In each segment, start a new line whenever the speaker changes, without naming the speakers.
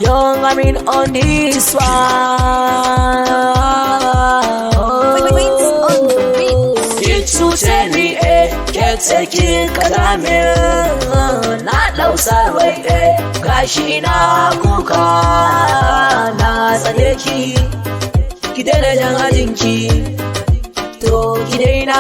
Young Amin on this one. It's to tell me, can't take it, kalamin. Na lausar wai, gashi na kuka. Na tsane ki daina jan ajinki. To ki daina.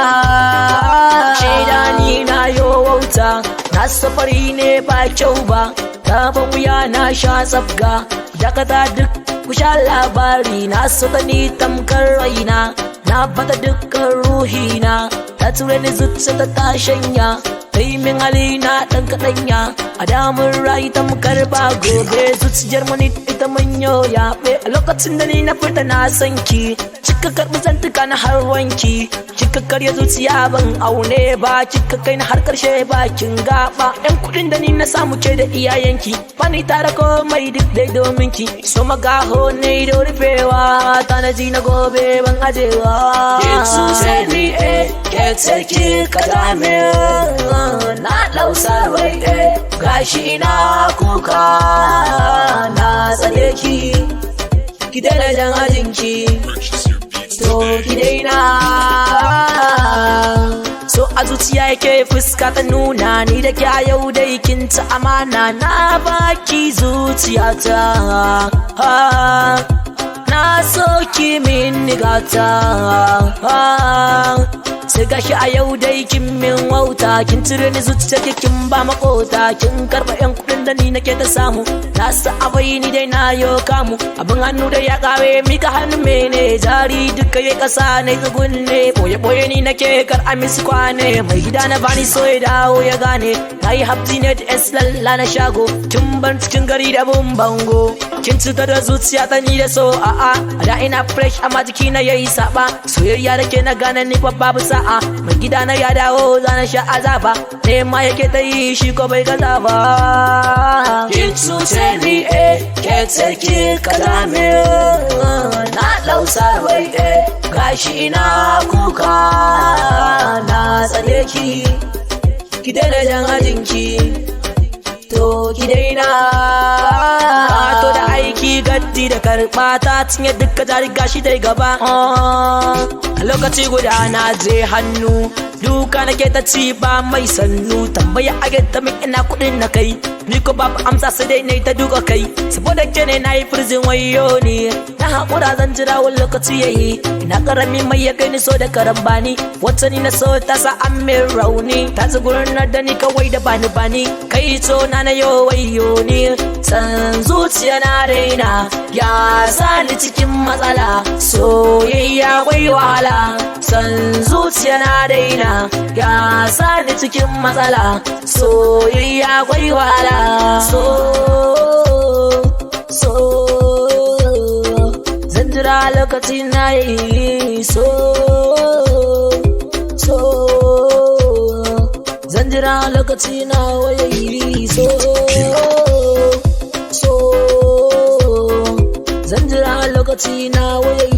Shaida ni na yo wauta. Na safari ne ba kyau ba. Taban wuya na sha tsafga. Dakata duk ku sha labari. Na saka ni tamkar raina. Na bata dukkan ruhina. Ta ture ni zuciya ta shanya. Kai min hali na ɗan kaɗanya. A damar rayu tamkar ba gobe. Zuciyar mani ita manyo yaɓe. A lokacin da ni na fita na san ki. Kika karɓi zantuka na har wanki. Kika karya zuciya ban aune ba. Kika kai na har karshe bakin gaba. Yan kuɗin da ni na samu ke da iyayenki. Bani tara komai duk dai domin ki. So magaho ne da rufewa. Tanaji na gobe ban ajewa. Yesu sai ni ke tsaki kalamin. Na lausar wai gashi na kuka. Na tsane ki daina jan ajinki. To ki daina. So a zuciya yake fuska ta nuna ni da kya yau dai kin ta amana. Na baki zuciyata. Na so ki min nigata. Sai gashi a yau dai kin min wauta. Kin cire ni zuciya kin ba makota. Kin karba yan kudin da ni nake ta samu. Na sa abai ni dai na yo kamu. Abin hannu da ya kawe mika hannu mene. Jari duka ya kasa na tsugunne. Boye boye ni nake kar a misi kwane. Mai gida na bani so ya dawo ya gane. Na yi hafti ne da lalla na shago. Kin ban cikin gari da bun bango. Kin cutar da zuciya ta ni da so a'a. A da ina fresh amma jiki na yayi saba. Soyayya da ke na gane ni fa babu sa'a. Mai gida na ya dawo zana sha azaba. Ne ma yake ta yi shi ko bai gaza ba. Kin cuce ni ke tsaki kalamin. Na lausar wai gashi na kuka. Na tsane ki daina jan ajinki. To ki daina. To da aiki gaddi da karɓa ta cinye duka jari gashi dai gaba. A lokaci guda na je hannu. Duka nake ta ci ba mai sannu. Tambaya a gata min ina kuɗin na kai. Ni ko babu amsa sai dai nayi ta duka kai. Saboda ke ne nayi firzin wayo ne. Na haƙura zan jira wani lokaci yayi. Ina ƙarami mai ya kai ni so da karambani. Wata ni na so ta sa an min rauni. Ta tsugurar da ni kawai da bani. Kai to na yo wayo ne. San zuciya na raina. Ya sani cikin matsala. Soyayya wai wahala. San zuciya na raina. Ya sani cikin matsala. Soyayya wai wahala. Zan jira lokaci na yi. Zan jira lokaci na wayayi. Zan jira lokaci na wayayi.